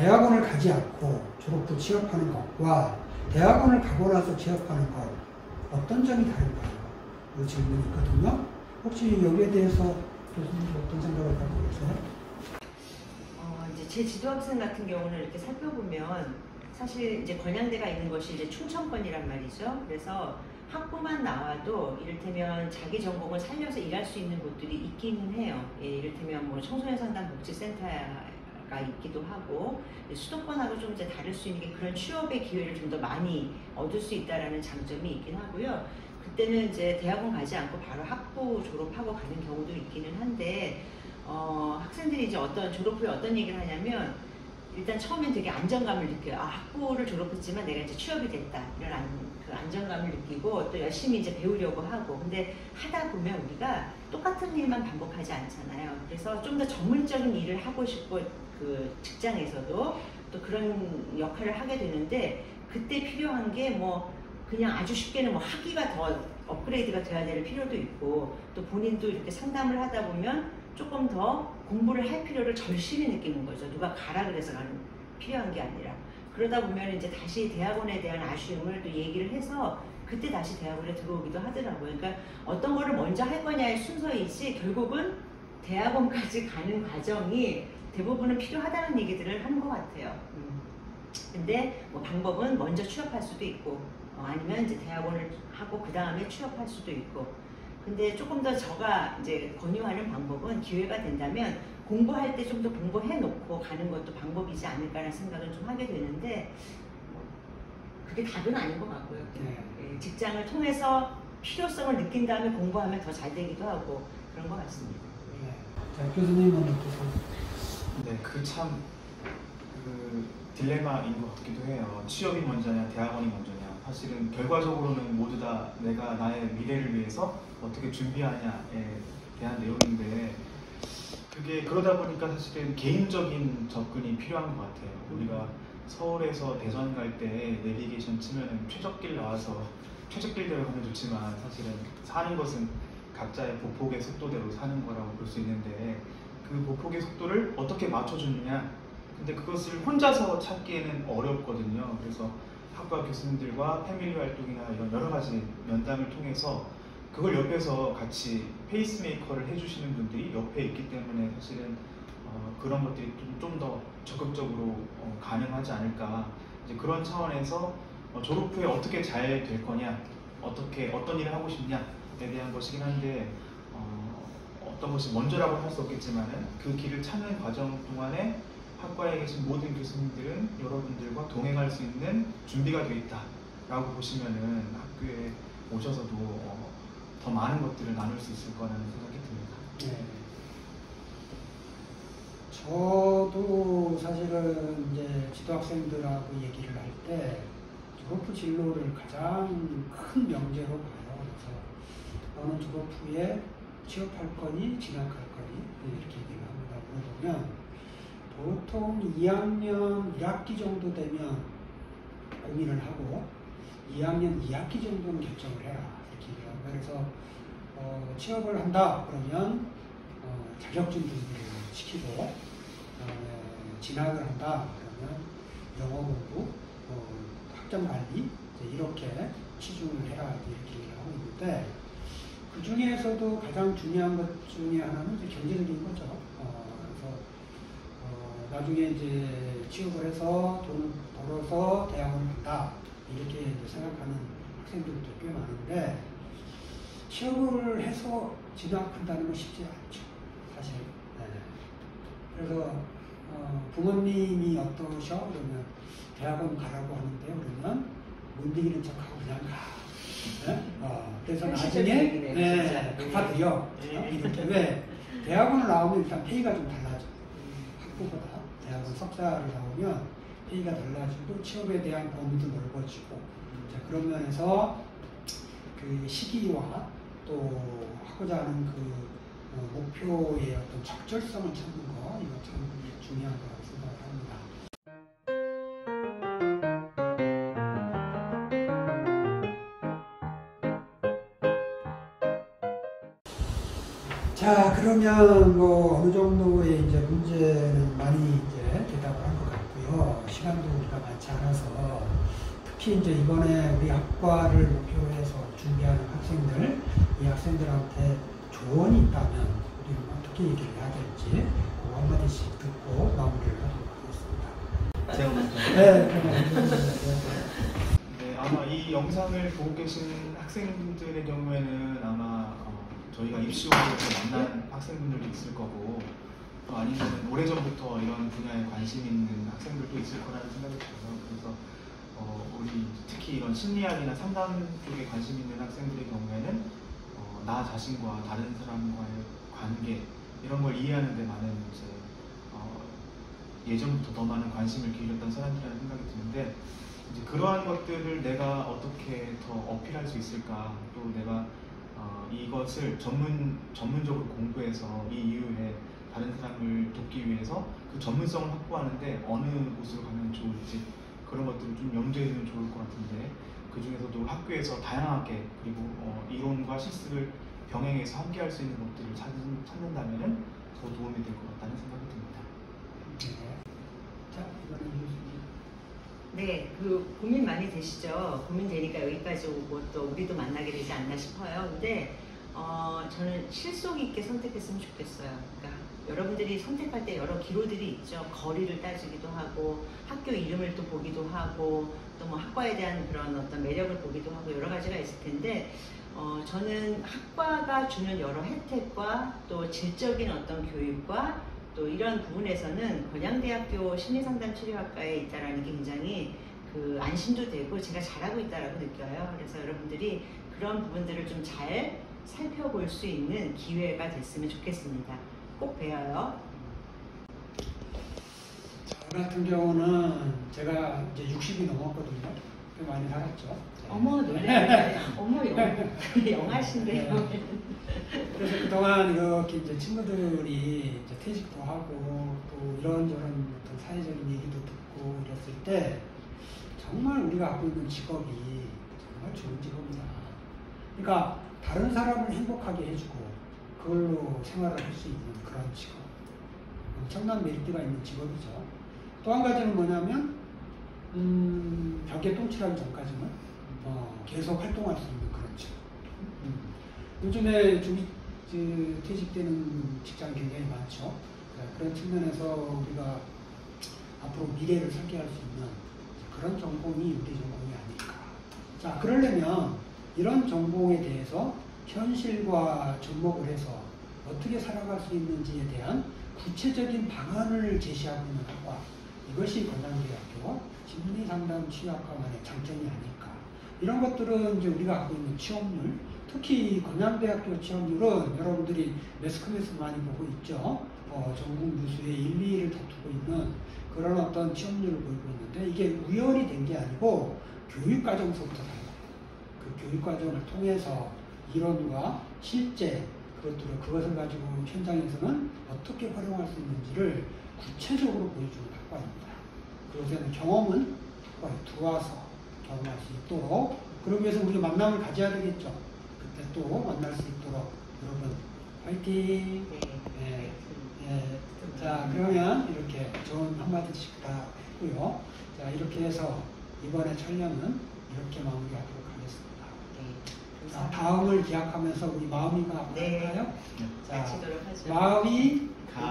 대학원을 가지 않고 졸업 후 취업하는 것과 대학원을 가고 나서 취업하는 것 어떤 점이 다른가요? 이 질문이 있거든요. 혹시 여기에 대해서 교수님 어떤 생각을 갖고 계세요? 이제 제 지도학생 같은 경우는 이렇게 살펴보면 사실 이제 건양대가 있는 것이 이제 충청권이란 말이죠. 그래서 학부만 나와도 이를테면 자기 전공을 살려서 일할 수 있는 곳들이 있기는 해요. 예, 이를테면 뭐 청소년 상담 복지센터가 있기도 하고 수도권하고 좀 이제 다를 수 있는 게 그런 취업의 기회를 좀 더 많이 얻을 수 있다라는 장점이 있긴 하고요. 그때는 이제 대학원 가지 않고 바로 학부 졸업하고 가는 경우도 있기는 한데 학생들이 이제 졸업 후에 어떤 얘기를 하냐면 일단 처음엔 되게 안정감을 느껴요. 학부를 졸업했지만 내가 이제 취업이 됐다. 이런 그 안정감을 느끼고 또 열심히 이제 배우려고 하고. 근데 하다 보면 우리가 똑같은 일만 반복하지 않잖아요. 그래서 좀 더 전문적인 일을 하고 싶고 그 직장에서도 또 그런 역할을 하게 되는데 그때 필요한 게 뭐 그냥 아주 쉽게는 뭐 학위가 더 업그레이드가 돼야 될 필요도 있고 또 본인도 이렇게 상담을 하다 보면 조금 더 공부를 할 필요를 절실히 느끼는 거죠. 누가 가라 그래서 필요한 게 아니라. 그러다 보면 이제 다시 대학원에 대한 아쉬움을 또 얘기를 해서 그때 다시 대학원에 들어오기도 하더라고요. 그러니까 어떤 거를 먼저 할 거냐의 순서이지 결국은 대학원까지 가는 과정이 대부분은 필요하다는 얘기들을 하는 것 같아요. 근데 뭐 방법은 먼저 취업할 수도 있고 아니면 이제 대학원을 하고 그 다음에 취업할 수도 있고. 근데 조금 더 제가 이제 권유하는 방법은 기회가 된다면 공부할 때 좀 더 공부해 놓고 가는 것도 방법이지 않을까라는 생각을 좀 하게 되는데 그게 답은 아닌 것 같고요. 네. 직장을 통해서 필요성을 느낀 다음에 공부하면 더 잘 되기도 하고 그런 것 같습니다. 네. 자, 교수님은 어떠세요? 네, 그 참 딜레마인 것 같기도 해요. 취업이 먼저냐, 대학원이 먼저냐. 사실은 결과적으로는 모두 다 내가 나의 미래를 위해서 어떻게 준비하냐에 대한 내용인데 그게 그러다 보니까 사실은 개인적인 접근이 필요한 것 같아요. 우리가 서울에서 대전 갈 때 내비게이션 치면은 최적길 나와서 최적길대로 가면 좋지만 사실은 사는 것은 각자의 보폭의 속도대로 사는 거라고 볼 수 있는데 그 보폭의 속도를 어떻게 맞춰주느냐. 근데 그것을 혼자서 찾기에는 어렵거든요. 그래서 학과 교수님들과 패밀리 활동이나 이런 여러 가지 면담을 통해서 그걸 옆에서 같이 페이스메이커를 해주시는 분들이 옆에 있기 때문에 사실은 그런 것들이 좀 더 적극적으로 가능하지 않을까. 이제 그런 차원에서 졸업 후에 어떻게 잘 될 거냐, 어떤 일을 하고 싶냐에 대한 것이긴 한데 어떤 것이 먼저라고 할 수 없겠지만은 그 길을 찾는 과정 동안에 학과에 계신 모든 교수님들은 여러분들과 동행할 수 있는 준비가 되어 있다라고 보시면은 학교에 오셔서도 더 많은 것들을 나눌 수 있을 거라는 생각이 듭니다. 네. 저도 사실은 이제 지도학생들하고 얘기를 할 때 졸업 후 진로를 가장 큰 명제로 봐요. 그래서 너는 졸업 후에 취업할 거니 진학할 거니 이렇게 얘기를 합니다. 물어보면 보통 2학년 1학기 정도 되면 고민을 하고 2학년 2학기 정도는 결정을 해라 이렇게 얘기를 합니다. 그래서 취업을 한다 그러면 자격증 준비를 시키고 진학을 한다 그러면 영어 공부, 학점 관리 이렇게 치중을 해라 이렇게 얘기를 하고 있는데 그 중에서도 가장 중요한 것 중에 하나는 이제 경제적인 거죠. 그래서 나중에 이제 취업을 해서 돈을 벌어서 대학원을 간다 이렇게 이제 생각하는 학생들도 꽤 많은데 취업을 해서 진학한다는 건 쉽지 않죠, 사실. 네. 그래서 부모님이 어떠셔? 그러면 대학원 가라고 하는데 그러면 못 이기는 척하고 그냥 가. 네? 그래서 나중에 갚아드려. 이렇게 왜? 대학원을 나오면 일단 페이가 좀 달라져. 학부보다. 대학원 석사를 나오면 페이가 달라지고 취업에 대한 범위도 넓어지고. 자, 그런 면에서 그 시기와 또 하고자 하는 그 목표의 어떤 적절성을 찾는 거 이거 참 중요한 거라고 생각을 합니다. 자, 그러면 뭐 어느 정도의 이제 문제는 많이 이제 대답을 한 것 같고요. 바빠요. 시간도 우리가 많지 않아서 특히 이제 이번에 우리 학과를 목표로 해서 준비하는 학생들, 이 학생들한테 조언이 있다면 우리는 어떻게 얘기를 해야 될지 한마디씩 듣고 마무리를 하도록 하겠습니다. 제가 먼저. 네, 아마 이 영상을 보고 계신 학생들의 경우에는 아마 저희가 입시원에서 만난 학생분들도 있을 거고 또 아니면 오래전부터 이런 분야에 관심 있는 학생들도 있을 거라는 생각이 들어요. 그래서 우리 특히 이런 심리학이나 상담 쪽에 관심 있는 학생들의 경우에는 나 자신과 다른 사람과의 관계 이런 걸 이해하는 데 많은 이제 예전부터 더 많은 관심을 기울였던 사람들이라는 생각이 드는데 이제 그러한 것들을 내가 어떻게 더 어필할 수 있을까 또 내가 이것을 전문적으로 공부해서 이 이후에 다른 사람을 돕기 위해서 그 전문성을 확보하는데 어느 곳으로 가면 좋을지 그런 것들을 좀 염두에 두면 좋을 것 같은데 그 중에서도 학교에서 다양하게 그리고 이론과 실습을 병행해서 함께 할 수 있는 것들을 찾는다면 더 도움이 될 것 같다는 생각이 듭니다. 자, 이번엔 교수님. 네, 그 고민 많이 되시죠? 고민되니까 여기까지 오고 또 우리도 만나게 되지 않나 싶어요. 근데 저는 실속 있게 선택했으면 좋겠어요. 그러니까 여러분들이 선택할 때 여러 기로들이 있죠. 거리를 따지기도 하고 학교 이름을 또 보기도 하고 또 뭐 학과에 대한 그런 어떤 매력을 보기도 하고 여러 가지가 있을 텐데 저는 학과가 주는 여러 혜택과 또 질적인 어떤 교육과 또 이런 부분에서는 건양대학교 심리상담치료학과에 있다라는 게 굉장히 그 안심도 되고 제가 잘하고 있다라고 느껴요. 그래서 여러분들이 그런 부분들을 좀 잘 살펴볼 수 있는 기회가 됐으면 좋겠습니다. 꼭 배워요. 저 같은 경우는 제가 이제 60이 넘었거든요. 꽤 많이 살았죠. 어머 노래, 어머 영하신데요. 그래서 그동안 이렇게 이제 친구들이 이제 퇴직도 하고 또 이런저런 어떤 사회적인 얘기도 듣고 이랬을 때 정말 우리가 갖고 있는 직업이 정말 좋은 직업이다. 그러니까 다른 사람을 행복하게 해주고 그걸로 생활을 할 수 있는 그런 직업. 엄청난 메리트가 있는 직업이죠. 또 한 가지는 뭐냐면 벽에 똥칠하기 전까지는 계속 활동할 수 있는 그런 직업. 요즘에 퇴직되는 직장이 굉장히 많죠. 그런 측면에서 우리가 앞으로 미래를 설계할 수 있는 그런 전공이 우리 전공이 아닐까. 자, 그러려면 이런 전공에 대해서 현실과 접목을 해서 어떻게 살아갈 수 있는지에 대한 구체적인 방안을 제시하고 있는 학과. 이것이 건양대학교 심리상담치료학과만의 장점이 아닐까. 이런 것들은 이제 우리가 갖고 있는 취업률, 특히 건양대학교 취업률은 여러분들이 매스컴에서 많이 보고 있죠. 전국 누수의 1, 2위를 다투고 있는 그런 어떤 취업률을 보이고 있는데 이게 우연이 된 게 아니고 교육과정서부터 달라요. 그 교육과정을 통해서 이론과 실제 그것을 가지고 현장에서는 어떻게 활용할 수 있는지를 구체적으로 보여주는 학과입니다. 그것에는 경험은 학과에 들어와서 경험할 수 있도록 그러기 위해서 우리 만남을 가져야 되겠죠. 그때 또 만날 수 있도록 여러분 화이팅! 네. 네. 자, 그러면 이렇게 좋은 한마디씩 다 했고요. 자, 이렇게 해서 이번에 촬영은 이렇게 마무리하도록 하겠습니다. 네. 자, 다음을 기약하면서 우리 마음이가 할까요? 네. 자, 마치도록 하죠. 마음이 가